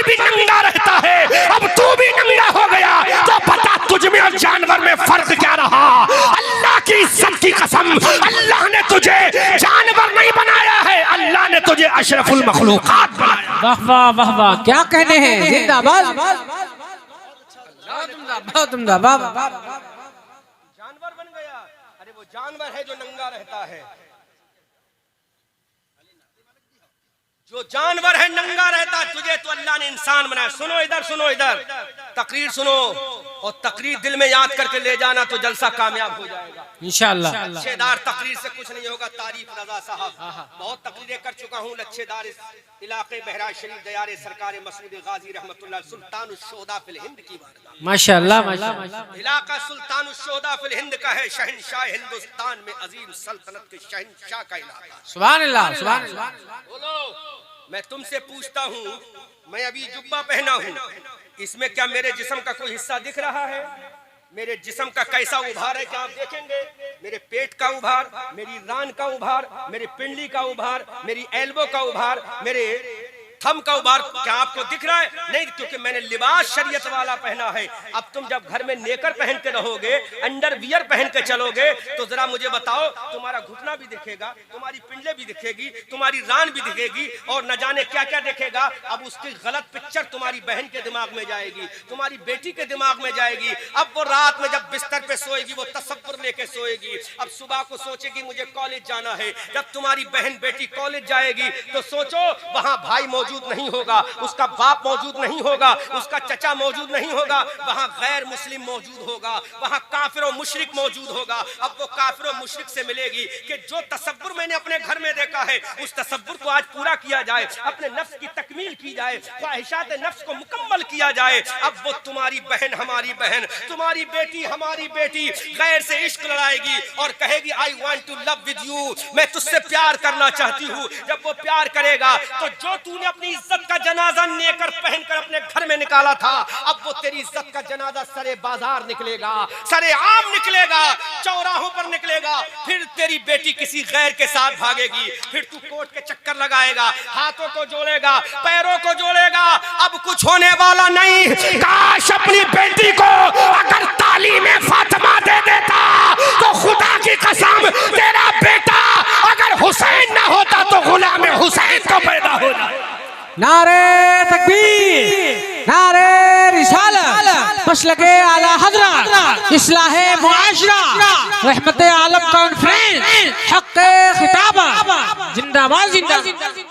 भी नंगा रहता है, अब तू भी नंगा हो गया, तो बता तुझ में और जानवर में फर्क क्या रहा? अल्लाह की इज्जत की कसम, अल्लाह ने तुझे जानवर नहीं बनाया है, अल्लाह ने तुझे अशरफुल मखलूकात बनाया। वाह वाह वाह वाह, क्या कहने हैं, जिंदाबाद। जानवर बन गया, अरे वो जानवर है जो नंगा रहता है, जो जानवर है नंगा रहता है। तुझे तो अल्लाह ने इंसान बनाया। सुनो इधर, सुनो इधर, तकरीर सुनो, और तकरीर दिल में याद करके ले जाना तो जलसा कामयाब हो जाएगा इंशाअल्लाह। लच्छेदार तकरीर से कुछ नहीं होगा। तारीफ रजा साहब, बहुत तकरीरें कर चुका हूँ। लच्छेदार इस इलाके बहराइच शरीफ दयारे सरकार मसूद गाजी रहमतुल्लाह सुल्तान उश-शोहदा फिल हिंद की बात। माशाअल्लाह माशाअल्लाह। इलाका सुल्तान उश-शोहदा फिल हिंद का है, शहंशाह हिंदुस्तान में अजीम सल्तनत के शहंशाह का इलाका। सुभान अल्लाह सुभान अल्लाह। बोलो, मैं तुमसे पूछता हूँ, मैं अभी जुब्बा पहना हूँ, इसमें क्या मेरे जिस्म का कोई हिस्सा दिख रहा है? मेरे जिस्म का कैसा उभार है क्या आप देखेंगे? मेरे पेट का उभार, मेरी रान का उभार, मेरी पिंडली का उभार, मेरी एल्बो का उभार, मेरे थम का उभार क्या आपको दिख रहा है? नहीं, क्योंकि मैंने लिबास शरीयत वाला पहना है। अब तुम जब घर में नेकर पहन के रहोगे, अंडरवियर पहन के चलोगे, तो जरा मुझे बताओ, तुम्हारा घुटना भी दिखेगा, तुम्हारी पिंडले भी दिखेगी, तुम्हारी रान भी दिखेगी, और न जाने क्या क्या दिखेगा। अब उसकी गलत पिक्चर तुम्हारी बहन के दिमाग में जाएगी, तुम्हारी बेटी के दिमाग में जाएगी। अब वो रात में जब बिस्तर पे सोएगी, वो तसव्वुर लेके सोएगी। अब सुबह को सोचेगी मुझे कॉलेज जाना है। जब तुम्हारी बहन बेटी कॉलेज जाएगी, तो सोचो वहां भाई मौजूद नहीं होगा, उसका बाप मौजूद नहीं होगा, उसका चचा मौजूद नहीं होगा, वहां गैर मुस्लिम मौजूद होगा, वहां काफिर और मुशरिक मौजूद होगा। अब वो काफिर और मुशरिक से मिलेगी कि जो तसव्वुर मैंने अपने घर में देखा है, उस तसव्वुर को आज पूरा किया जाए, अपने नफ्स की तकमील की जाए, ख्वाहिशात नफ्स को मुकम्मल किया जाए। अब वो तुम्हारी बहन हमारी बहन, तुम्हारी बेटी हमारी बेटी गैर से इश्क लड़ाएगी और कहेगी I want to love with you, मैं तुझसे प्यार करना चाहती हूँ। जब वो प्यार करेगा, तो जो तूने अपनी इज्जत का जनाजा नेकर पहनकर अपने घर में निकाला था, अब वो तेरी इज्जत का जनाजा सरे बाजार निकलेगा, सरे आम निकलेगा, चौराहों पर निकलेगा। फिर तेरी बेटी किसी गैर के साथ भागेगी, फिर तू कोर्ट के चक्कर लगाएगा, हाथों को जोड़ेगा, पैरों को जोड़ेगा। अब कुछ होने वाला नहीं। काश अपनी बेटी को अगर तालीम फातिमा दे देता, तो खुदा की कसम तेरा बेटा अगर हुसैन ना होता तो गुलाम हुसैन को पैदा हो जाए। नारे तकबीर, नारे रिसालत, मसलके आला हज़रत, इस्लाहे मुआशरा, रहमते आलम कॉन्फ्रेंस, हक़्क़े खिताबत, जिंदाबाद जिंदाबाद।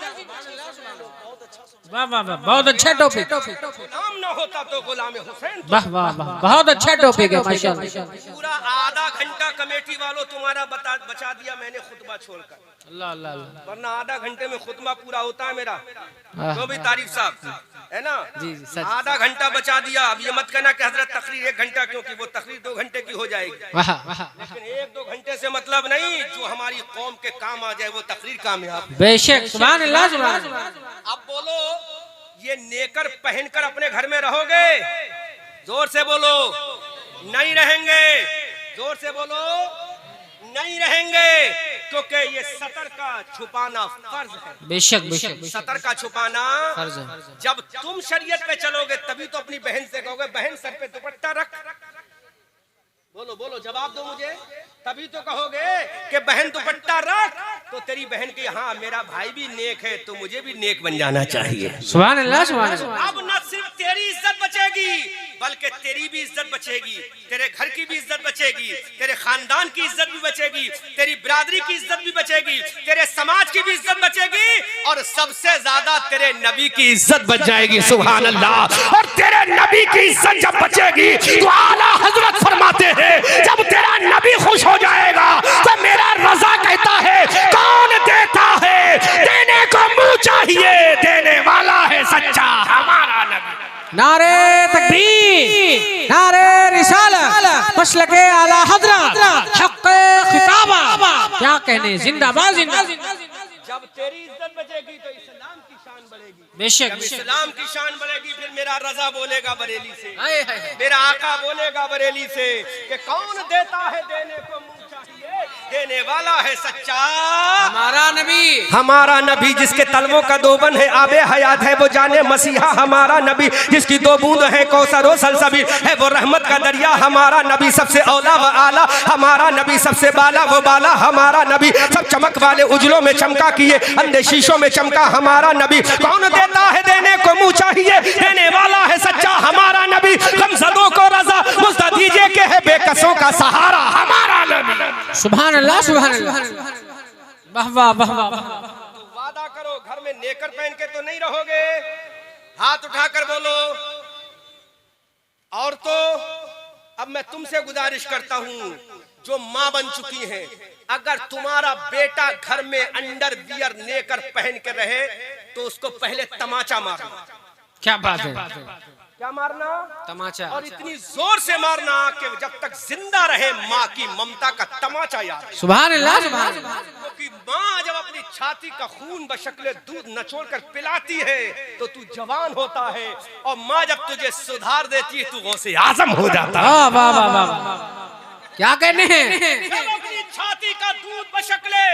वाह वाह वाह, बहुत अच्छा टॉपिक। नाम ना होता तो गुलाम हुसैन। वाह वाह वाह, बहुत अच्छा टॉपिक है माशाअल्लाह। पूरा आधा घंटा कमेटी वालों तुम्हारा बचा दिया मैंने खुतबा छोड़कर। अल्लाह अल्लाह, वरना आधा घंटे में खुतबा पूरा होता है मेरा। जो भी तारीफ साहब है ना, जी जी सच। आधा घंटा बचा दिया। अब ये मत कहना कि हजरत तकरीर 1 घंटा, क्योंकि वो तकरीर 2 घंटे की हो जाएगी। वाह वाह, लेकिन 1-2 घंटे से मतलब नहीं, जो हमारी कौम के काम आ जाए वो तकरीर कामयाब। बेशक, सुभान अल्लाह सुभान अल्लाह। अब बोलो, ये नेकर पहनकर अपने घर में रहोगे? जोर से बोलो, नहीं रहेंगे। जोर से बोलो, नहीं रहेंगे, क्योंकि ये सतर का छुपाना फर्ज है। बेशक बेशक, सतर का छुपाना फर्ज है। जब तुम शरीयत पे चलोगे तभी तो अपनी बहन से कहोगे बहन सर पे दुपट्टा रख। बोलो बोलो, जवाब दो मुझे। तभी तो कहोगे कि बहन दुपट्टा रख, तो तेरी बहन की हाँ मेरा भाई भी नेक है, तो मुझे भी नेक बन जाना चाहिए। सुभान अल्लाह सुभान अल्लाह। अब न सिर्फ तेरी इज्जत बचेगी, बल्कि तेरी भी इज्जत बचेगी, तेरे घर की भी इज्जत बचेगी, तेरे खानदान की इज्जत भी बचेगी, तेरी बिरादरी की इज्जत भी बचेगी, तेरे समाज की भी इज्जत बचेगी, और सबसे ज्यादा तेरे नबी की इज्जत बच जाएगी। सुभान अल्लाह। और तेरे नबी की इज्जत जब बचेगी तो आला हजरत फरमाते हैं, जब तेरा नबी खुश हो जाएगा तो मेरा रजा कहता है कौन देता है, देने को मुंह चाहिए, देने वाला है सच्चा हमारा नबी। नारे तकबीर, नारे रिसालत, मसलके आला हज़रत, हक़्क़े खिताबत, क्या कहने, जिंदाबाद जिंदाबाद। जब तेरी इज्जत बचेगी तो इस्लाम की शान बढ़ेगी। बेशक, जब इस्लाम की शान बढ़ेगी, फिर मेरा रजा बोलेगा बरेली से, हाय हाय, मेरा आका बोलेगा बरेली से कि कौन देता है, देने को मुंह चाहिए, देने वाला है सच्चा हमारा नबी जिसके तलवों का दोबन है आबे हयात है वो जाने मसीहा हमारा नबी जिसकी दो बूंद है कौसर और सलसबील है वो रहमत का दरिया हमारा नबी सबसे औला व आला हमारा नबी सबसे बाला वो बाला हमारा नबी सब चमक वाले उजलों में चमका किए अंधे शीशों में चमका हमारा नबी कौन देता है देने को मुँह चाहिए देने वाला है सच्चा हमारा नबी गमज़दों को रज़ा मुझदा दीजिए के है बेकसों का सहारा हमारा नबी। सुभान अल्लाह सुभान अल्लाह वाह वाह वाह वाह। तो वादा करो घर में नेकर पहन के तो नहीं रहोगे, हाथ उठाकर बोलो। और तो अब मैं तुमसे गुजारिश करता हूं जो मां बन चुकी हैं, अगर तुम्हारा बेटा घर में अंडर बियर नेकर पहन के रहे तो उसको पहले तमाचा मारना। क्या बात है, क्या मारना? तमाचा। और इतनी जोर से मारना कि जब तक जिंदा रहे माँ की ममता का तमाचा याद। सुभान अल्लाह सुभान अल्लाह। क्योंकि माँ जब अपनी छाती का खून बशक्ले दूध नचोड़ कर पिलाती है तो तू जवान होता है, और माँ जब तुझे सुधार देती है तू गौसे आजम हो जाता है। वाह वाह वाह वाह। क्या कहने हैं? जब अपनी छाती का दूध बशक्ले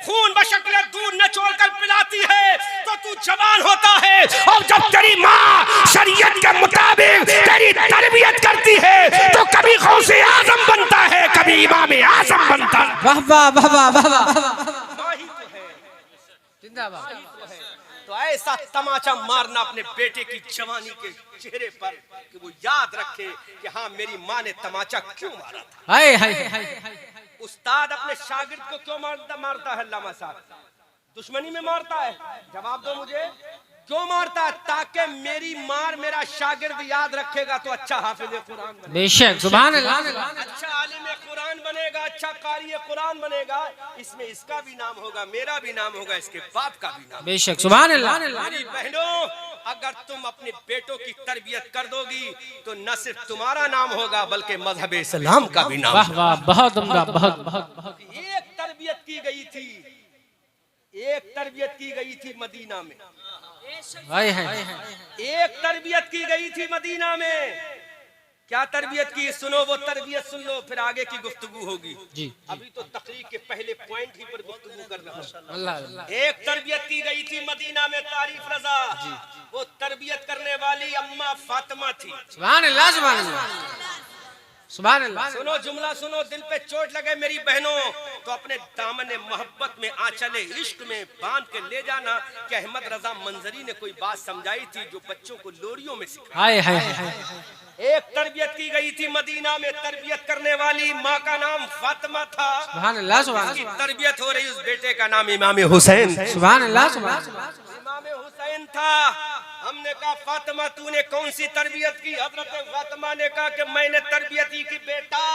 खून बशक्ले दूध नचोड़ कर पिलाती है तो तू जवान होता है, और जब तेरी माँ शरीयत के मुताबिक तेरी तरबियत करती है तो कभी गौसे आजम बनता है कभी इमाम आजम बनता है। वाह वाह वाह वाह वाह वाह। माँ ही तो है, जिंदाबाद। तो ऐसा तमाचा मारना अपने बेटे की जवानी के चेहरे पर कि वो याद रखे कि हाँ मेरी माँ ने तमाचा क्यों मारा था। हाय हाय हाय। उस्ताद अपने शागिर्द को क्यों मारता है? अल्लामा साहब दुश्मनी में मारता है? जवाब दो मुझे, क्यों मारता है? ताकि मेरी मार मेरा शागिर्द याद रखेगा तो अच्छा हाफिज कुरान बनेगा, बेशक सुभान अल्लाह। अच्छा आलिम कुरान बनेगा, अच्छा कारी कुरान बनेगा। इसमें इसका भी नाम होगा, मेरा भी नाम होगा, इसके बाप का भी नाम। बेशक सुभान अल्लाह। मेरी बहनों, अगर तुम अपने बेटों की तरबियत कर दोगी तो न सिर्फ तुम्हारा नाम होगा बल्कि मजहब इस्लाम का भी नाम। वाह वाह, बहुत उम्दा, बहुत बहुत। एक तरबियत की गई थी, एक तरबियत की गई थी मदीना में, एक तरबियत की गई थी मदीना में। क्या तरबियत की? सुनो वो तरबियत सुन लो, फिर आगे की गुफ्तगू होगी जी। अभी तो तकरीर के पहले पॉइंट ही पर गुफ्तगू कर रहा हूं। अल्लाह। एक तरबियत की गई थी मदीना में, तारीफ रजा। वो तरबियत करने वाली अम्मा फातिमा थी। सुभान अल्लाह सुभान अल्लाह सुभान अल्लाह। सुनो जुमला सुनो, दिल पे चोट लगे मेरी बहनों तो अपने दामन मोहब्बत में आंचले इश्क में बांध के ले जाना कि अहमद रजा मंजरी ने कोई बात समझाई थी जो बच्चों को लोरियों में सिखाई। हाय हाय हाय। एक तरबियत की गई थी मदीना में, तरबियत करने वाली माँ का नाम फातिमा था। सुभान अल्लाह सुभान उसकी अल्लाह। तरबियत हो रही, उस बेटे का नाम इमाम हुसैन। सुभान अल्लाह सुभान अल्लाह। इमाम हुसैन था। हमने कहा फातिमा तूने कौन सी तरबियत की? हजरत फातिमा ने कहा कि मैंने तरबियत की बेटा।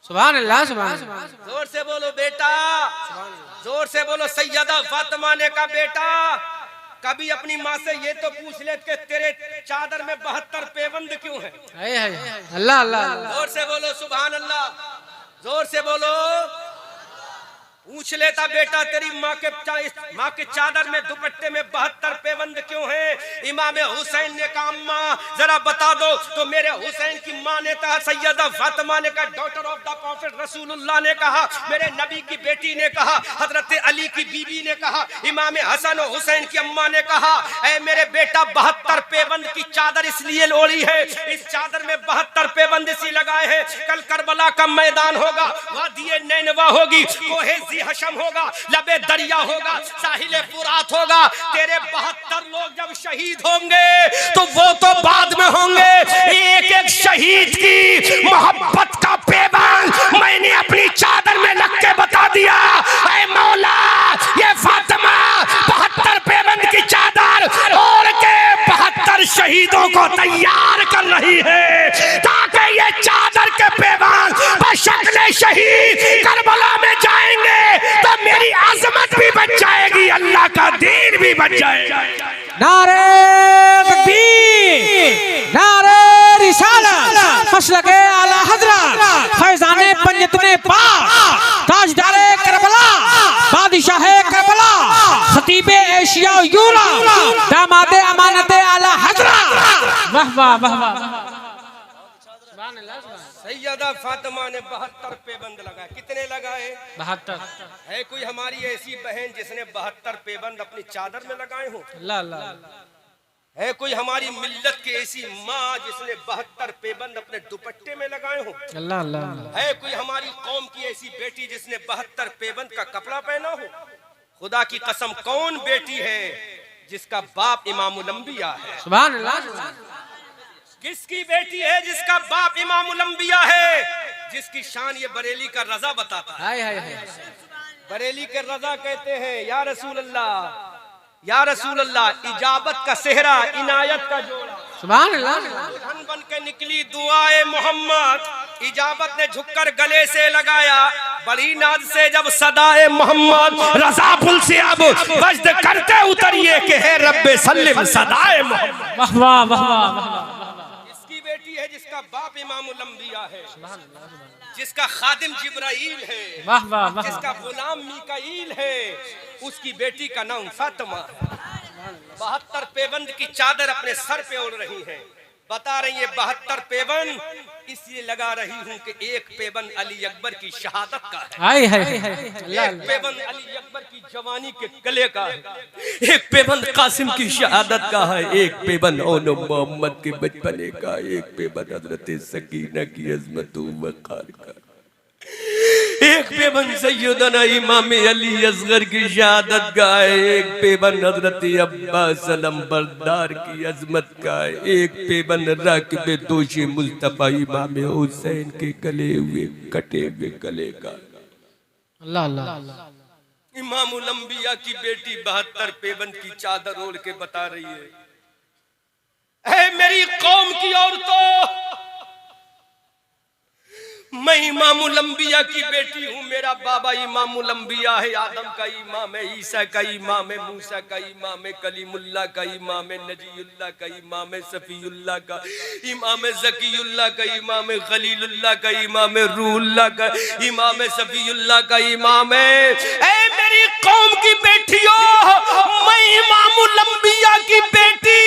सुभान अल्लाह सुभान अल्लाह। जोर से बोलो बेटा, जोर से बोलो। सैयदा फातिमा ने कहा बेटा, कभी अपनी माँ से ये तो पूछ ले कि तेरे चादर में 72 पेबंद क्यों है? हाय हाय। अल्लाह अल्लाह। जोर से बोलो सुभान अल्लाह, जोर से बोलो। पूछ लेता बेटा तेरी माँ के चादर में दुपट्टे में 72 पेबंद क्यों है? इमाम हुसैन ने कहा अम्मा जरा बता दो। तो मेरे हुसैन की माँ ने कहा, सैयदा फातिमा ने कहा, डॉटर ऑफ द प्रॉफिट रसूलुल्लाह ने कहा, मेरे नबी की बेटी ने कहा, हजरत अली की बीबी ने कहा, इमाम हसन और हुसैन की अम्मा ने कहा, ऐ मेरे बेटा 72 पेबंद की चादर इसलिए ओढ़ी है, इस चादर में 72 पेबंद इसी लगाए हैं। कल करबला का मैदान होगा, वादिये नैनवा होगी, कोहे हशम होगा, लबे दरिया होगा, साहिले फुरात होगा। तेरे 72 लोग जब शहीद होंगे तो वो तो बाद में होंगे। एक एक शहीद की मोहब्बत का पैबंद मैंने अपनी चादर में लग के बता दिया। ऐ मौला, ये फातिमा 72 पैबंद की चादर और के 72 शहीदों को तैयार कर रही है ताकि ये चादर के पैबंद बशक्ले शहीद करबला में जाएंगे तो मेरी अजमत भी बच जाएगी, अल्लाह का दीन भी बच जाएगा। नारे तकबीर, नारे रिसालत, मसलके आला हजरत, फैजाने पंजतने पाक, ताजदारे करबला, बादशाहे करबला, खतीबे एशिया यूरोप, दामादे अमानते आला हजरत। वाह वाह वाह वाह। सैयदा फातिमा ने 72 पेबंद लगाए। कितने लगाए? 72। है कोई हमारी ऐसी बहन जिसने 72 पेबंद अपनी चादर में लगाए हो? अल्लाह अल्लाह। है कोई हमारी मिल्लत की ऐसी माँ जिसने 72 पेबंद अपने दुपट्टे में लगाए हो? अल्लाह अल्लाह। है कोई हमारी कौम की ऐसी बेटी जिसने 72 पेबंद का कपड़ा पहना हो? खुदा की कसम, कौन बेटी है जिसका बाप इमामुल अंबिया है? सुभान अल्लाह। किसकी बेटी है जिसका बाप इमामुल अंबिया है, जिसकी शान ये बरेली का रजा बताता है? हाय हाय हाय। बरेली के रजा कहते हैं, या रसूल अल्लाह, या रसूल अल्लाह, इजाबत का सेहरा, इनायत का जोड़ा। सुभान अल्लाह। दुल्हन बन के निकली दुआए मोहम्मद, इजाबत ने झुककर गले से लगाया, बड़ी नाज से जब सदाए मोहम्मद, रजा पुल से अब वज्द करते उतरिए कि है रब्बे सल्लिम सदाए मोहम्मद। वाह वाह वाह वाह। इसकी बेटी है जिसका बाप इमामुल अंबिया है, जिसका खादिम जिब्राइल है, वाह वाह वाह। जिसका गुलाम मीकाईल है, उसकी बेटी का नाम फातिमा है। 72 पेबंद की चादर अपने सर पे ओढ़ रही है। बता रही है 72 पेबंद इसलिए लगा रही हूँ कि एक पेबंद अली अकबर की शहादत का है, हाय हाय हाय। एक पेबंद अली अकबर की जवानी के गले का है, एक पेबंद कासिम की शहादत का है, एक पेबंद ओनो मोहम्मद के बचपने का, एक पेबंद हजरत सकीना की अजमत वक़ार का, एक पेबंद सैयदना इमाम अली असगर की शहादत का है, एक पेबंद हजरत अब्बास अलमबरदार की अजमत का है, एक पेबंद राकिब दोषी मुस्तफा इमाम हुसैन के गले हुए कटे हुए गले का। अल्लाह अल्लाह। इमामुल अंबिया की बेटी 72 पेबंद की चादर ओढ़ के बता रही है, ऐ मेरी कौम की औरतों, मैं इमामुल अंबिया की बेटी हूँ। मेरा बाबा इमामुल अंबिया है, आदम का इमाम है, ईसा का इमाम है, मूसा का इमाम है, कलीमुल्लाह का इमाम है, नजीउल्लाह का इमाम है, सफीउल्लाह का इमाम है, ज़कीउल्लाह का इमाम है, खलीलुल्लाह का इमाम है, रूहुल्लाह का इमाम है, सफीउल्लाह का इमाम है। ऐ मेरी कौम की बेटियों, मैं इमामुल अंबिया की बेटी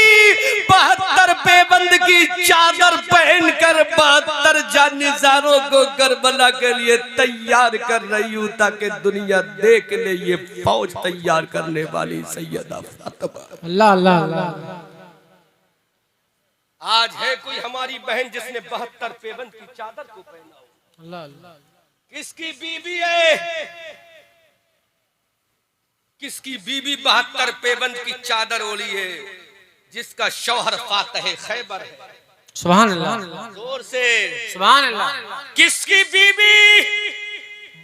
72 पेबंद की चादर पहनकर 72 जानिज़ारों को करबला के लिए तैयार कर रही हूँ, ताकि दुनिया देख ले ये फौज तैयार करने वाली सैयदा फातिमा। अल्लाह अल्लाह अल्लाह। आज है कोई हमारी बहन जिसने 72 पेबंद की चादर को पहना हो? अल्लाह अल्लाह। किसकी बीबी है, किसकी बीबी 72 पेबंद की चादर ओढ़ी है, जिसका शौहर फातह खैबर है? सुभान अल्लाह। जोर से सुभान अल्लाह। किसकी बीबी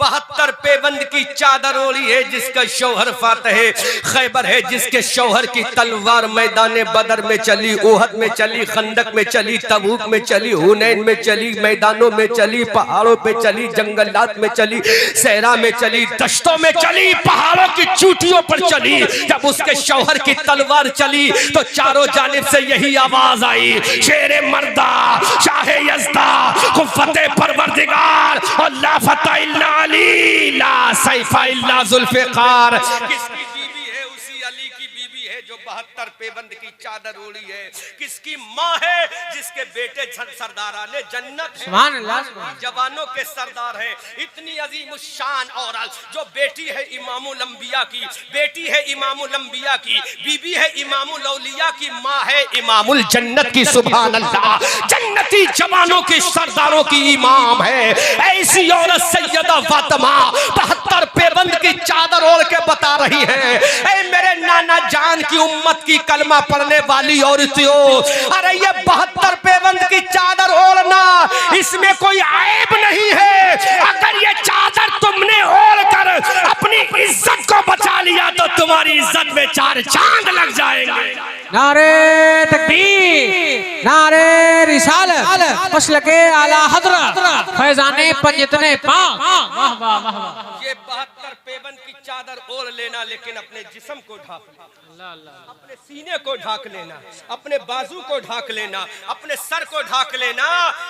72 पेबंद की चादर ओढ़ी है, जिसका शौहर फातह खैबर है, जिसके शौहर की तलवार मैदान बदर में चली, ओहद में चली, खंदक में चली, तबूक में चली, हुनैन में चली, मैदानों में चली, पहाड़ों पे चली, जंगलात में चली, सहरा में चली, दश्तों में चली, पहाड़ों की चोटियों पर चली। जब उसके शौहर की तलवार चली तो चारों जानिब से यही आवाज आई, शेरे मर्दा शाहे यज़दा कुव्वते परवरदिगार और ला फतह इल्ला अली ला सैफा इल्ला ज़ुल्फ़िकार। किसकी बीबी है? उसी अली की बीबी है जो 72 पेबंद की चादर ओढ़ी है। किसकी माँ है? जिसके बेटे सरदाराने जन्नत है, सुभान अल्लाह। जवानों के सरदार हैं। इतनी अजीम शान औरत जो बेटी है इमामुल अंबिया की, बेटी है इमामुल अंबिया की, बीबी है इमामुल औलिया की, माँ है इमामुल जन्नत की। सुभान अल्लाह। जन्नती जवानों के सरदारों की इमाम है। ऐसी औरत सैयदा फातिमा 72 पेबंद की चादर ओढ़ के बता रही है, ऐ मेरे नाना जान की उम्मत की कलमा पढ़ने वाली औरतियों, अरे ये 72 पेबंद की चादर ओढ़ना इसमें कोई ऐब नहीं है। अगर ये चादर तुमने ओढ़कर अपनी इज्जत को बचा लिया तो तुम्हारी इज्जत में 4 चांद लग जाएंगे। नारे तकबीर, नारे रिसालत, मसलके आला हज़रत, फैज़ाने पंजतने पाक। वाह वाह वाह। ये 72 पेबंद की चादर ओढ़ लेना, लेकिन अपने जिस्म को ढाक लेना, अपने सीने को ढाक लेना, अपने बाजू को ढाक लेना, अपने सर को ढाक लेना।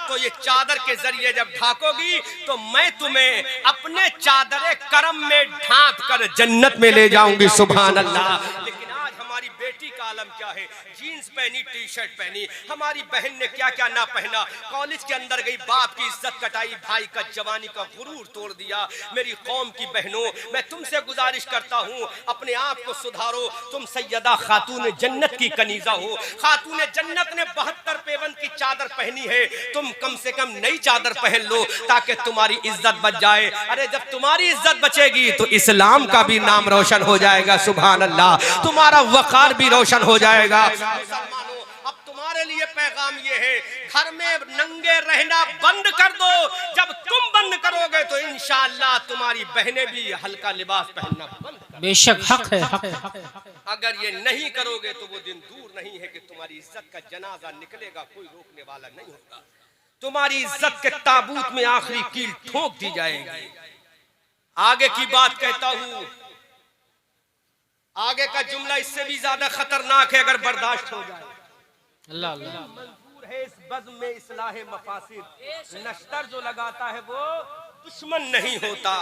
तो ये चादर के जरिए जब ढाकोगी तो मैं तुम्हें अपने चादर करम में ढांक कर जन्नत में ले जाऊंगी। सुभान अल्लाह। लेकिन आज हमारी बेटी का आलम क्या है, जीन्स पहनी, टी शर्ट पहनी। हमारी बहन ने क्या क्या ना पहना, कॉलेज के अंदर गई, बाप की इज्जत कटाई, भाई का जवानी का गुरूर तोड़ दिया। मेरी कौम की बहनों, मैं तुमसे गुजारिश करता हूँ, अपने आप को सुधारो। तुम सैयदा खातून जन्नत की कनीजा हो। खातून जन्नत ने 72 पेवंद की चादर पहनी है, तुम कम से कम नई चादर पहन लो ताकि तुम्हारी इज्जत बच जाए। अरे जब तुम्हारी इज्जत बचेगी तो इस्लाम का भी नाम रोशन हो जाएगा। सुभान अल्लाह, तुम्हारा वकार भी रोशन हो जाएगा। मुसलमानों, अब तुम्हारे लिए पैगाम ये है, घर में नंगे रहना बंद कर दो। जब तुम बंद करोगे तो इंशाअल्लाह तुम्हारी बहनें भी हल्का लिबास पहनना बंद कर। बेशक हक है, हक है। अगर ये नहीं करोगे तो वो दिन दूर नहीं है कि तुम्हारी इज्जत का जनाजा निकलेगा, कोई रोकने वाला नहीं होगा। तुम्हारी इज्जत के ताबूत में आखिरी कील ठोक दी जाएगी। आगे की बात कहता हूं, आगे का जुमला इससे भी ज्यादा खतरनाक है अगर बर्दाश्त हो जाए। अल्लाह अल्लाह। मंजूर है इस बज़्म में इस्लाहे मफासिद, नश्तर जो लगाता है वो दुश्मन नहीं होता।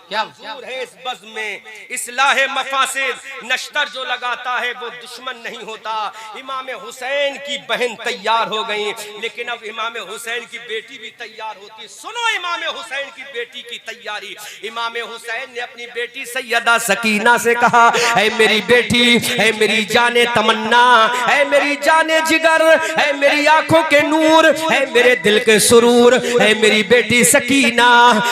क्या मंजूर है इस बज़्म में इस्लाहे मफासिद, नश्तर जो लगाता है वो दुश्मन नहीं होता। इमाम हुसैन की बहन तैयार हो गई, लेकिन अब इमाम हुसैन की बेटी भी तैयार होती। सुनो इमाम हुसैन की बेटी की तैयारी। इमाम हुसैन ने अपनी बेटी सैयदा सकीना से कहा, ऐ मेरी बेटी, ऐ मेरी जाने तमन्ना, ऐ मेरी जाने जिगर, ऐ मेरी आंखों के नूर, ऐ मेरे दिल के सुरूर, ऐ मेरी बेटी सकीना,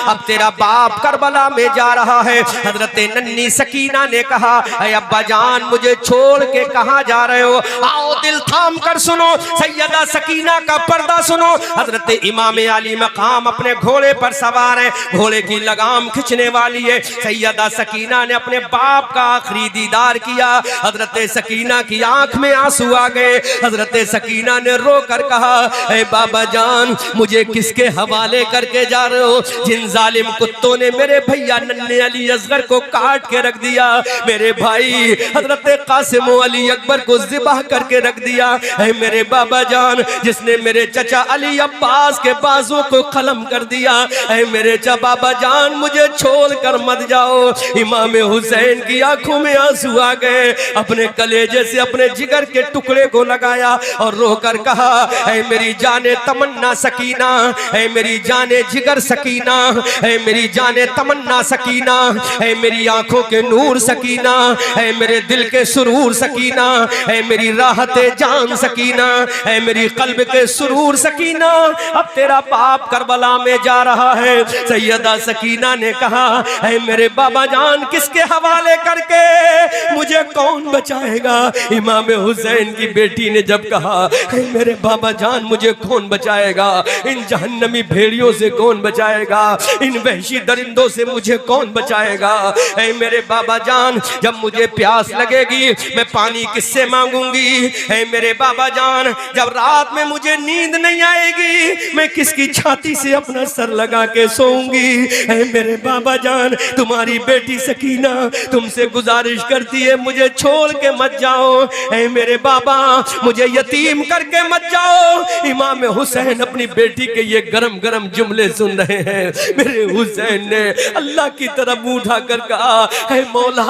अब तेरा बाप करबला में जा रहा है। हजरत नन्ही सकीना ने कहा, ऐ अब्बा जान, मुझे छोड़ के कहां जा रहे हो? आओ दिल थाम कर सुनो, सैयदा सकीना का पर्दा सुनो। हजरत इमाम अली मकाम अपने घोड़े पर सवार है, घोड़े की लगाम खींचने वाली है। सैयदा सकीना ने अपने बाप का आखिरी दीदार किया। हजरत सकीना की आंख में आंसू आ गए। हजरत सकीना ने रो कर कहा, ऐ बाबा जान, मुझे किसके हवाले करके जा रहे हो? जिन जालिम कुत्तों ने मेरे भैया नन्हे अली असगर को काट के रख दिया, मेरे भाई हजरत कासिम अली अकबर को ज़िबह करके रख दिया। ऐ मेरे बाबा जान, जिसने मेरे चचा अली अब्बास के बाजू को कलम कर दिया, ऐ मेरे चा बाबा जान, मुझे छोड़ कर मत जाओ। इमाम हुसैन की आंखों में आंसू आ गए। अपने कलेजे से अपने जिगर के टुकड़े को लगाया और रोकर कहा, ऐ मेरी जाने तमन्ना सकीना, ऐ मेरी जाने जिगर सकीना, ऐ मेरी जाने तमन्ना सकीना, ऐ मेरी आंखों के नूर सकीना, ऐ मेरे दिल के सुरूर सकीना, ऐ मेरी राहते जान सकीना, ऐ मेरी कल्ब के सुरूर सकीना, अब तेरा बाप करबला में जा रहा है। सैयदा सकीना ने कहा, ऐ मेरे बाबा जान, किसके हवाले करके? मुझे कौन बचाएगा? इमाम हुसैन की बेटी ने जब कहा, ऐ मेरे बाबा जान, मुझे कौन बचाएगा? इन जहन्नमी भेड़ियों से कौन बचाएगा? इन वहशी दरिंदों से मुझे कौन बचाएगा? ऐ मेरे बाबा जान, जब मुझे प्यास लगेगी मैं पानी किससे मांगूंगी? ऐ मेरे बाबा जान, जब रात में मुझे नींद नहीं आएगी मैं किसकी छाती से अपना सर लगा के सोऊंगी? ऐ मेरे बाबा जान, तुम्हारी बेटी सकीना तुमसे गुजारिश करती है, मुझे छोड़ के मत जाओ। ऐ मेरे बाबा, मुझे यतीम करके मत जाओ। इमाम हुसैन अपनी बेटी के ये गरम गरम जुमले सुन रहे हैं। मेरे हुसैन ने अल्लाह की तरफ मुंह उठाकर कहा, ऐ मौला,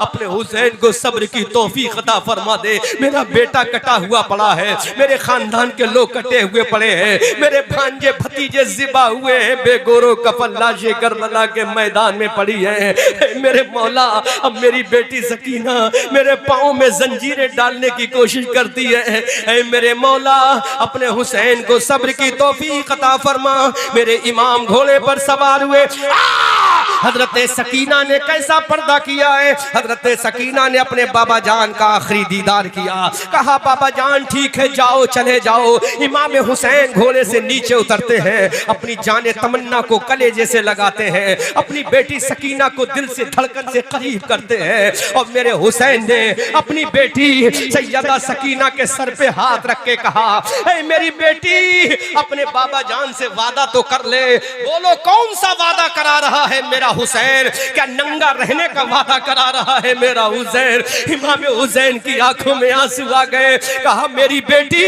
अपने हुसैन को सब्र की तौफीक अता फरमा दे। मेरा बेटा कटा हुआ पड़ा है, मेरे खानदान के लोग कटे हुए पड़े हैं, मेरे भांजे भतीजे ज़िबा हुए हैं, बेगोरो कफन लाशें करबला के मैदान में पड़ी है। मेरे मौला, अब मेरी बेटी सकीना मेरे पाँव में जंजीरें डालने की कोशिश करती है। ऐ मेरे मौला, अपने हुसैन को सब्र की तौफीक अता फरमा। मेरे इमाम घोड़े पर सवार हुए। हजरत सकीना ने कैसा पर्दा किया है? हजरत सकीना ने अपने बाबा जान का आखिरी दीदार किया। कहा, बाबा जान ठीक है, जाओ, चले जाओ। इमाम हुसैन घोड़े से नीचे उतरते हैं, अपनी जाने तमन्ना को कलेजे से लगाते हैं, अपनी बेटी सकीना को दिल से धड़कन से करीब करते हैं। और मेरे हुसैन ने अपनी बेटी सैयदा सकीना के सर पे हाथ रख के कहा, ऐ मेरी बेटी, अपने बाबा जान से वादा तो कर ले। बोलो, कौन सा वादा करा रहा है मेरा हुसैन, क्या नंगा रहने का वादा करा रहा है मेरा हुसैन। इमाम हुसैन की आंखों में आंसू आ गए। कहा मेरी बेटी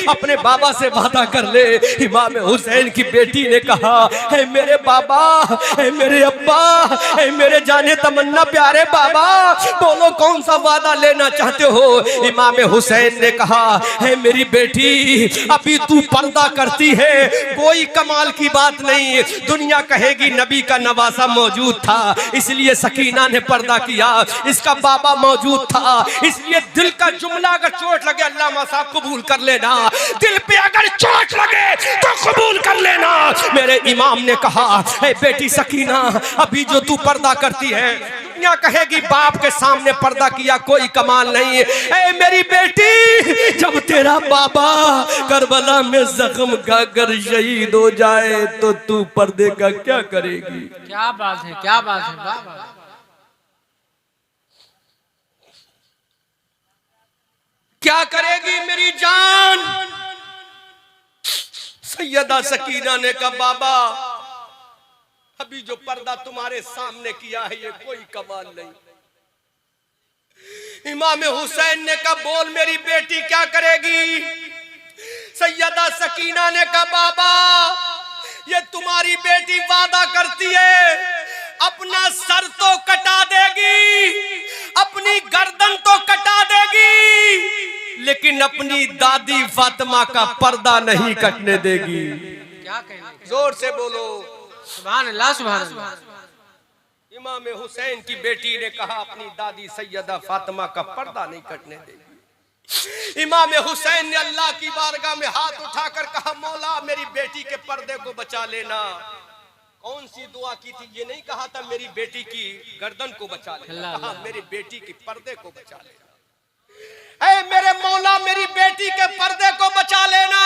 अपने बाबा से वादा कर ले। इमाम हुसैन की बेटी ने कहा है मेरे बाबा, है मेरे अब्बा, है मेरे जाने तमन्ना प्यारे बाबा, बोलो कौन सा वादा लेना चाहते हो। इमाम हुसैन ने कहा है मेरी बेटी अभी तू पर्दा करती है, कोई कमाल की बात नहीं, दुनिया कहेगी नबी का नवासा मौजूद था इसलिए सकीना ने पर्दा किया, इसका बाबा मौजूद था इसलिए दिल का जुमला अगर चोट लगे अल्लामा साहब कबूल कर लेना, दिल पे अगर चोट लगे तो कबूल कर लेना। मेरे इमाम ने कहा है बेटी सकीना अभी जो तू पर्दा करती है दुनिया कहेगी बाप के सामने पर्दा किया कोई कमाल नहीं। ऐ मेरी बेटी जब तेरा बाबा करबला में जख्म खाकर शहीद हो जाए तो तू पर्दे का क्या करेगी। क्या बात है, क्या बात है बाबा। क्या करेगी मेरी जान। सैयदा सकीना ने कहा बाबा अभी जो पर्दा तुम्हारे सामने किया है ये कोई कमाल नहीं। इमाम हुसैन ने कहा बोल मेरी बेटी क्या करेगी। सैयदा सकीना ने कहा बाबा ये तुम्हारी बेटी वादा करती है अपना सर तो कटा देगी, अपनी गर्दन तो कटा देगी, लेकिन अपनी दादी फातिमा का पर्दा नहीं कटने देगी। क्या कहेंगे, जोर से बोलो सुभान अल्लाह, सुभान अल्लाह। इमाम हुसैन की बेटी ने कहा अपनी दादी सैयदा फातिमा का पर्दा नहीं कटने देगी। इमाम हुसैन ने अल्लाह की बारगाह में हाथ उठाकर कहा मौला मेरी बेटी के पर्दे को बचा लेना। कौन सी दुआ की थी, ये नहीं कहा था मेरी बेटी की गर्दन को बचा लेना, कहा मेरी बेटी की पर्दे को बचा लेना। ऐ मेरे मौला मेरी बेटी के पर्दे को बचा लेना।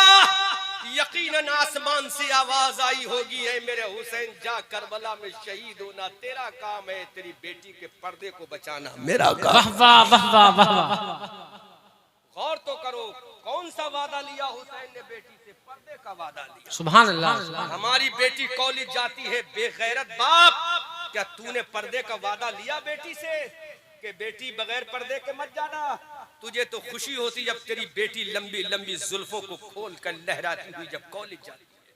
यकीनन आसमान से आवाज आई होगी है मेरे हुसैन जा करबला में शहीद होना तेरा काम है, तेरी बेटी के पर्दे को बचाना मेरा काम। वाह वाह वाह वाह वाह। गौर तो करो कौन सा वादा लिया हुसैन ने बेटी से, पर्दे का वादा लिया। सुभान अल्लाह। हमारी बेटी कॉलेज जाती है बेगैरत बाप, क्या तूने पर्दे का वादा लिया बेटी से कि बेटी बगैर पर्दे के मत जाना। तुझे तो खुशी होती जब तेरी बेटी लंबी लंबी जुल्फों को खोल कर लहराती हुई जब कॉलेज जाती है।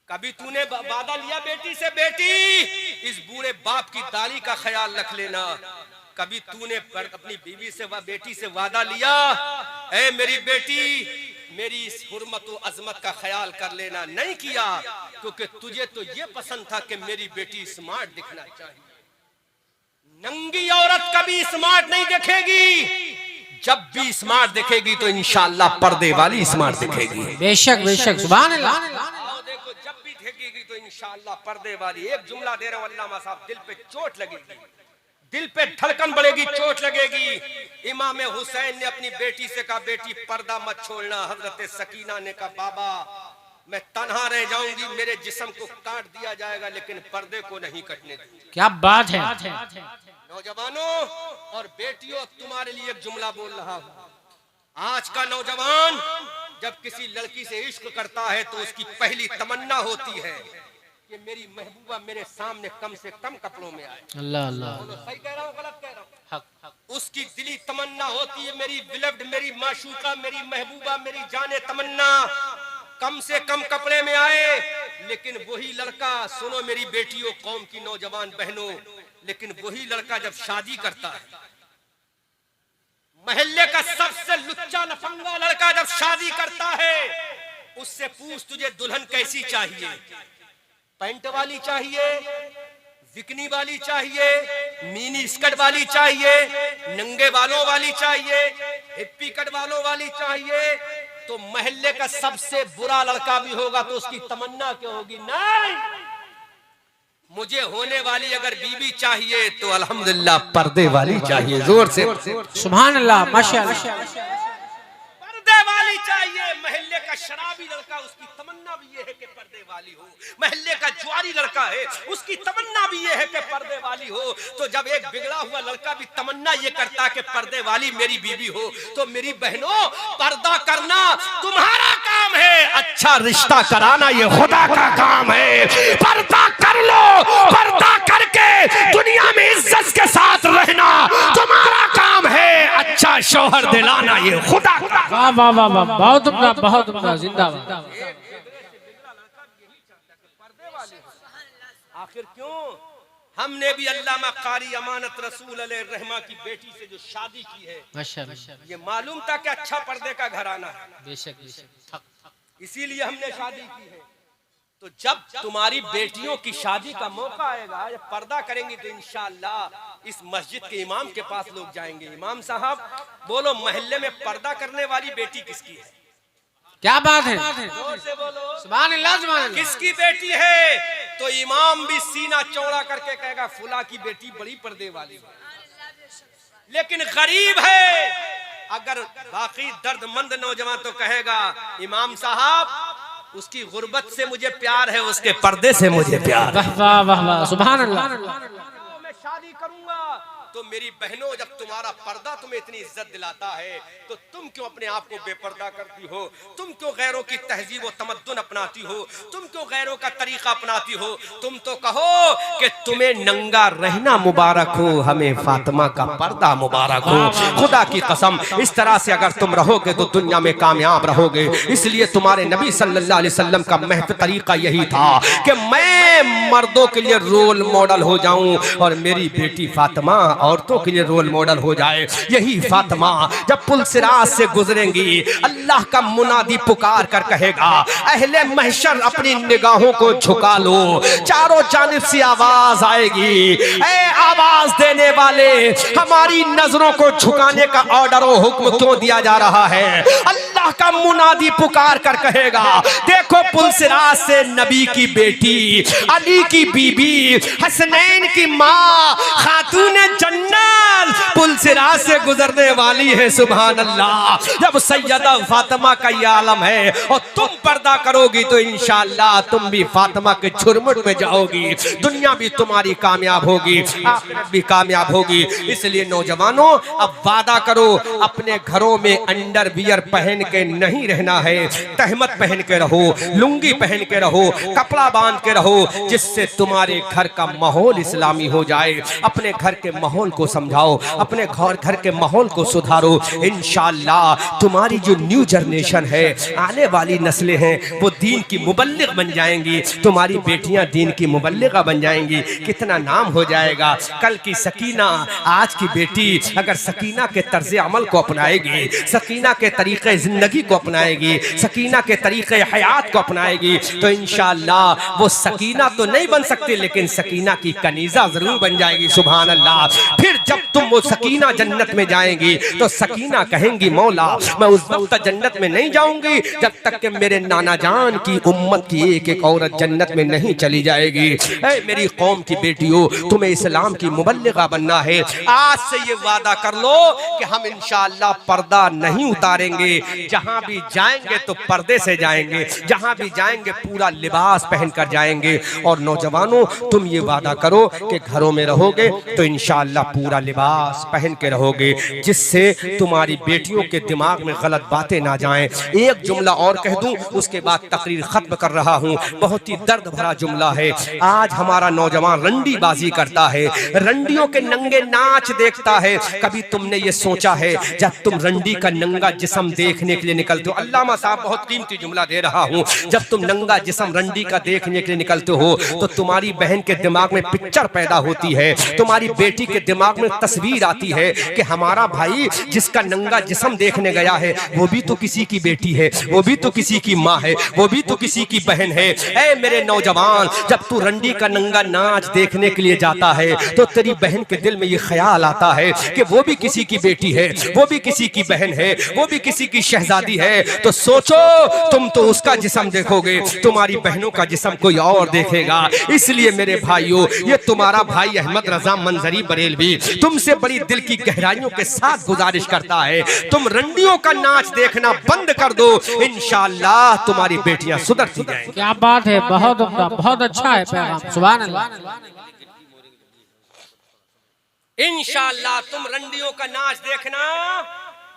कभी तूने वादा लिया बेटी से बेटी इस बूढ़े बाप की दाढ़ी का ख्याल रख लेना। कभी तूने अपनी बीवी से बेटी से वादा लिया ऐ मेरी बेटी मेरी इस हुर्मत और अजमत का ख्याल कर लेना। नहीं किया क्योंकि तुझे तो ये पसंद था कि मेरी बेटी स्मार्ट दिखना चाहिए। नंगी औरत कभी स्मार्ट नहीं दिखेगी, जब भी स्मार्ट दिखेगी तो इंशाअल्लाह पर्दे वाली स्मार्ट दिखेगी। बेशक बेशक सुभान अल्लाह। देखो जब भी दिखेगी तो इंशाअल्लाह पर्दे वाली। एक जुमला दे रहा हूं अल्लामा साहब, दिल पे चोट लगेगी, दिल पे धड़कन बढ़ेगी, चोट लगेगी। इमाम हुसैन ने अपनी बेटी से कहा बेटी पर्दा मत छोड़ना। हजरत सकीना ने कहा बाबा मैं तन्हा रह जाऊंगी, मेरे जिस्म को काट दिया जाएगा लेकिन पर्दे को नहीं कटने दूंगी। क्या बात है। नौजवानों और बेटियों तुम्हारे लिए एक जुमला बोल रहा हूं। आज का नौजवान जब किसी लड़की से इश्क करता है तो उसकी पहली तमन्ना होती है कि मेरी महबूबा मेरे सामने कम से कम कपड़ों में आए। अल्लाह अल्लाह। सही कह रहा हूँ गलत कह रहा हूँ? हक हक। उसकी दिली तमन्ना होती है मेरी बिलव्ड, मेरी माशूका, मेरी महबूबा, मेरी जाने तमन्ना कम से कम कपड़े में आए। लेकिन वही लड़का, सुनो मेरी बेटियों, कौम की नौजवान बहनों, लेकिन वही लड़का जब शादी करता है, महल्ले का सबसे लुच्चा लफंगा लड़का जब शादी करता है, उससे पूछ तुझे दुल्हन कैसी चाहिए, पैंट वाली चाहिए, बिकनी वाली चाहिए, मिनी स्कर्ट वाली चाहिए, नंगे बालों वाली चाहिए, हिप्पी कट बालों वाली चाहिए, तो महल्ले का सबसे बुरा लड़का भी होगा तो उसकी तमन्ना क्या होगी? नहीं, मुझे होने वाली अगर बीवी चाहिए तो अल्हम्दुलिल्लाह पर्दे वाली चाहिए। जोर से सुभान अल्लाह, माशाअल्लाह। पर्दे वाली चाहिए। महल्ले का शराबी लड़का उसकी तमन्ना भी ये है कि पर्दे वाली हो। महल्ले का जुआरी लड़का है उसकी तमन्ना भी ये है कि पर्दे वाली हो। तो जब एक बिगड़ा हुआ लड़का भी तमन्ना ये करता कि पर्दे वाली मेरी बीवी हो, तो मेरी बहनों पर्दा करना तुम्हारा काम है, अच्छा रिश्ता कराना ये खुदा का काम है। पर्दा कर लो, पर्दा करके दुनिया में इज्जत के साथ रहना तुम्हारा काम है, अच्छा शौहर दिलाना ये खुदा का। वाह वाह वाह वाह, बहुत उम्दा, बहुत उम्दा, जिंदाबाद। आखिर क्यों हमने भी अल्लामा कारी अमानत रसूल अलैहि रहमा की बेटी से जो शादी की है, माशाअल्लाह, ये मालूम था कि अच्छा पर्दे का घराना है, बेशक बेशक, इसीलिए हमने शादी की है। तो जब तुम्हारी बेटियों की शादी का मौका आएगा, जब पर्दा करेंगी तो इंशाअल्लाह इस मस्जिद के इमाम के पास लोग जाएंगे, इमाम साहब बोलो मोहल्ले में पर्दा करने वाली बेटी किसकी है? क्या बात है, जोर से बोलो सुभान अल्लाह, सुभान अल्लाह। किसकी बेटी है? तो इमाम भी सीना चौड़ा करके कहेगा फुला की बेटी बड़ी पर्दे वाली है। लेकिन गरीब है, अगर बाकी दर्दमंद नौजवान तो कहेगा इमाम साहब उसकी गुर्बत से मुझे प्यार है, उसके पर्दे से मुझे प्यार है। वाह वाह वाह, सुभान अल्लाह। मैं शादी करूंगा तो मेरी बहनों, जब तुम्हारा पर्दा तुम्हें इतनी इज्जत दिलाता है तो तुम क्यों अपने आप को बेपर्दा करती हो? तुम क्यों गैरों की तहजीब व तमद्दुन अपनाती हो? तुम क्यों गैरों का तरीका अपनाती हो? तुम तो कहो कि तुम्हें नंगा रहना मुबारक हो, हमें फातिमा का पर्दा मुबारक हो। खुदा की कसम, इस तरह से अगर तुम रहोगे तो दुनिया में कामयाब रहोगे। इसलिए तुम्हारे नबी सल्लल्लाहु अलैहि वसल्लम का महज तरीका यही था कि मैं मर्दों के लिए रोल मॉडल हो जाऊं और मेरी बेटी फातिमा औरतों के लिए रोल मॉडल हो जाए। यही फातिमा जब पुल सिरात से गुजरेंगी, अल्लाह का मुनादी पुकार कर कहेगा अहले महशर अपनी निगाहों को झुका लो, चारों जानिब से आवाज आएगी, ए आवाज देने वाले, हमारी नजरों को झुकाने का ऑर्डर और हुक्म क्यों दिया जा रहा है? अल्लाह का मुनादी पुकार कर कहेगा देखो पुल सिरात से नबी की बेटी, अली की बीबी, हसनैन की माँ, खातून जन्नत पुल सिरात से गुजरने वाली है। सुभान अल्लाह। जब सैयदा फातिमा का ये आलम है और तुम पर्दा करोगी तो इंशाअल्लाह तुम भी फातिमा के झुरमुट में जाओगी, दुनिया भी तुम्हारी कामयाब होगी, आखिरत भी कामयाब होगी। इसलिए नौजवानों, अब वादा करो अपने घरों में अंडरवियर पहन के नहीं रहना है, तहमत पहन के रहो, लुंगी पहन के रहो, कपड़ा बांध के रहो, जिससे तुम्हारे घर का माहौल इस्लामी हो जाए। अपने घर के माहौल को समझाओ, अपने घर के माहौल को सुधारो। इंशाअल्लाह तुम्हारी जो न्यू जनरेशन है, आने वाली नस्लें हैं, वो दीन की मुबल्लिग बन जाएंगी। तुम्हारी बेटियां दीन की मुबल्लिगा बन जाएंगी। कितना नाम हो जाएगा। कल की सकीना, आज की बेटी अगर सकीना के तर्ज अमल को अपनाएगी, सकीना के तरीके जिंदगी को अपनाएगी, सकीना के तरीके हयात को अपनाएगी तो इंशाअल्लाह वो सकीना तो नहीं बन सकती, लेकिन सकीना की कनीजा जरूर बन जाएगी। सुभान अल्लाह। फिर जब तुम वो सकीना जन्नत में जाएंगी तो सकीना कहेंगी मौला मैं उस वक्त जन्नत में नहीं जाऊंगी जब तक कि मेरे नाना जान की उम्मत की एक एक औरत जन्नत में नहीं चली जाएगी। ऐ मेरी कौम की बेटियों, तुम्हें इस्लाम की मुबल्लिगा बनना है। आज से ये वादा कर लो कि हम इंशाअल्लाह पर्दा नहीं उतारेंगे, जहां भी जाएंगे तो पर्दे से जाएंगे, जहां भी जाएंगे पूरा लिबास पहन कर जाएंगे। और नौजवानों, तुम ये वादा करो कि घरों में रहोगे तो इंशाअल्लाह पूरा लिबास पहन के रहोगे, जिससे तुम्हारी बेटियों के दिमाग में गलत बातें ना जाएं। एक जुमला और कह दूं, उसके बाद तकरीर खत्म कर रहा हूं। बहुत ही दर्द भरा जुमला है। आज हमारा नौजवान रंडी बाजी करता है, रंडियों के नंगे नाच देखता है। कभी तुमने ये सोचा है जब तुम रंडी का नंगा जिस्म देखने के लिए निकलते हो, अल्लामा साहब बहुत कीमती जुमला दे रहा हूं, जब तुम नंगा जिस्म रंडी का देखने के लिए निकलते हो तो तुम्हारी बहन के दिमाग में पिक्चर पैदा होती है, तुम्हारी बेटी के दिमाग में तस्वीर आती है कि हमारा भाई जिसका नंगा जिस्म देखने गया है वो भी तो किसी की बेटी है, वो भी तो किसी की माँ है, वो भी तो किसी की बहन है। ऐ मेरे नौजवान, जब तू रंडी का नंगा नाच देखने के लिए जाता है तो तेरी बहन के दिल में ये ख्याल आता है कि वो भी किसी की बेटी है, वो भी किसी की बहन है, वो भी किसी की शहजादी है। तो सोचो, तुम तो उसका जिस्म देखोगे, तुम्हारी बहनों का जिस्म कोई और देखेगा। इसलिए मेरे भाइयों, ये तुम्हारा भाई अहमद रजा मंजरी बरेलवी तुमसे बड़ी दिल की गहराइयों के साथ गुजारिश करता है, तुम रंडियों का नाच देखना बंद कर दो, इंशाअल्लाह तुम्हारी बेटियां सुधरती जाएंगी। क्या बात है, बहुत उम्दा, बहुत अच्छा है पैगाम। सुभान अल्लाह। इंशाअल्लाह तुम रंडियों का नाच देखना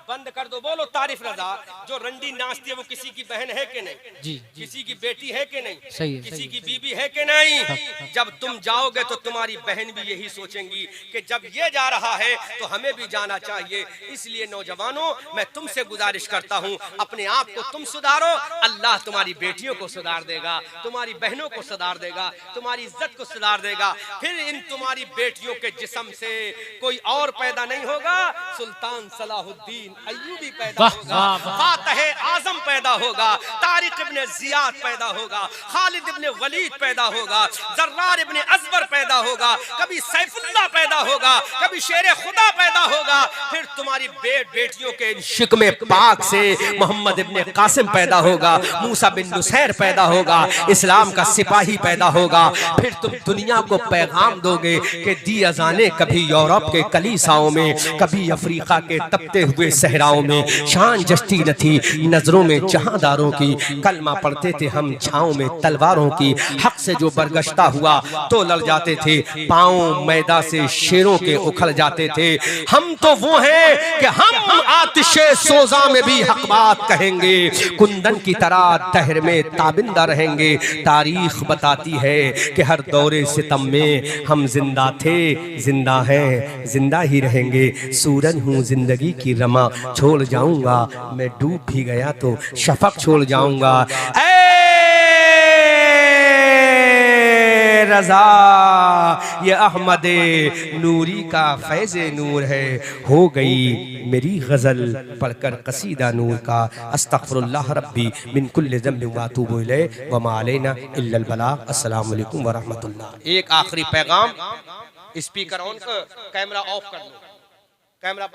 बंद कर दो, बोलो तारीफ रजा। जो रंडी नाचती है वो किसी की बहन है कि नहीं? जी किसी की बेटी है कि नहीं? सही है, किसी सही की बीबी है कि नहीं? जब तुम जाओगे तो तुम्हारी बहन भी यही सोचेंगी कि जब ये जा रहा है तो हमें भी जाना चाहिए। इसलिए नौजवानों, मैं तुमसे गुजारिश करता हूँ, अपने आप को तुम सुधारो, अल्लाह तुम्हारी बेटियों को सुधार देगा, तुम्हारी बहनों को सुधार देगा, तुम्हारी इज्जत को सुधार देगा। फिर इन तुम्हारी बेटियों के जिस्म से कोई और पैदा नहीं होगा, सुल्तान सलाहुद्दीन अय्यूबी पैदा होगा, फातह आजम पैदा होगा, तारिक इब्ने जियाद पैदा होगा, खालिद इब्ने वलीद पैदा होगा, जर्रार इब्ने अजबर पैदा होगा, कभी सैफुल्लाह पैदा होगा, कभी शेर खुदा पैदा होगा। फिर तुम्हारी बेटियों के शिकमे पाक से मोहम्मद इब्ने कासिम पैदा होगा, मूसा बिन नुसैर पैदा होगा, इस्लाम का सिपाही पैदा होगा। फिर तुम दुनिया को पैगाम दोगे कि दी अजाने कभी यूरोप के कलीसाओं में, कभी अफ्रीका के तपते हुए सहराओं में, शान जस्ती न थी नजरों में जहांदारों की, कलमा पढ़ते थे हम छाँव में तलवारों की, हक से जो बरगश्ता हुआ तो लड़ जाते थे, पाँव मैदा से शेरों के उखड़ जाते थे। हम तो वो हैं कि हम आतिशे सोजा में भी हक बात कहेंगे, कुंदन की तरह दहर में ताबिंदा रहेंगे। तारीख बताती है कि हर दौरे सितम में हम जिंदा थे, जिंदा हैं, जिंदा ही रहेंगे। सूरज हूँ जिंदगी की रमा, छोड़ जाऊंगा मैं डूब भी गया तो शफक छोड़ जाऊंगा। रजा ये अहमद नूरी का फैज़े नूर है, हो गई मेरी गजल पढ़कर कसीदा नूर का। अस्तगफिरुल्लाह रब्बी मिन कुल्लि ज़ंबिन व अतूबु इलैहि व मा अलैना इल्लल बलाग। अस्सलामु अलैकुम व रहमतुल्लाह। एक आखिरी पैगाम, स्पीकर ऑन कर, कैमरा ऑफ कर लो, कैमरा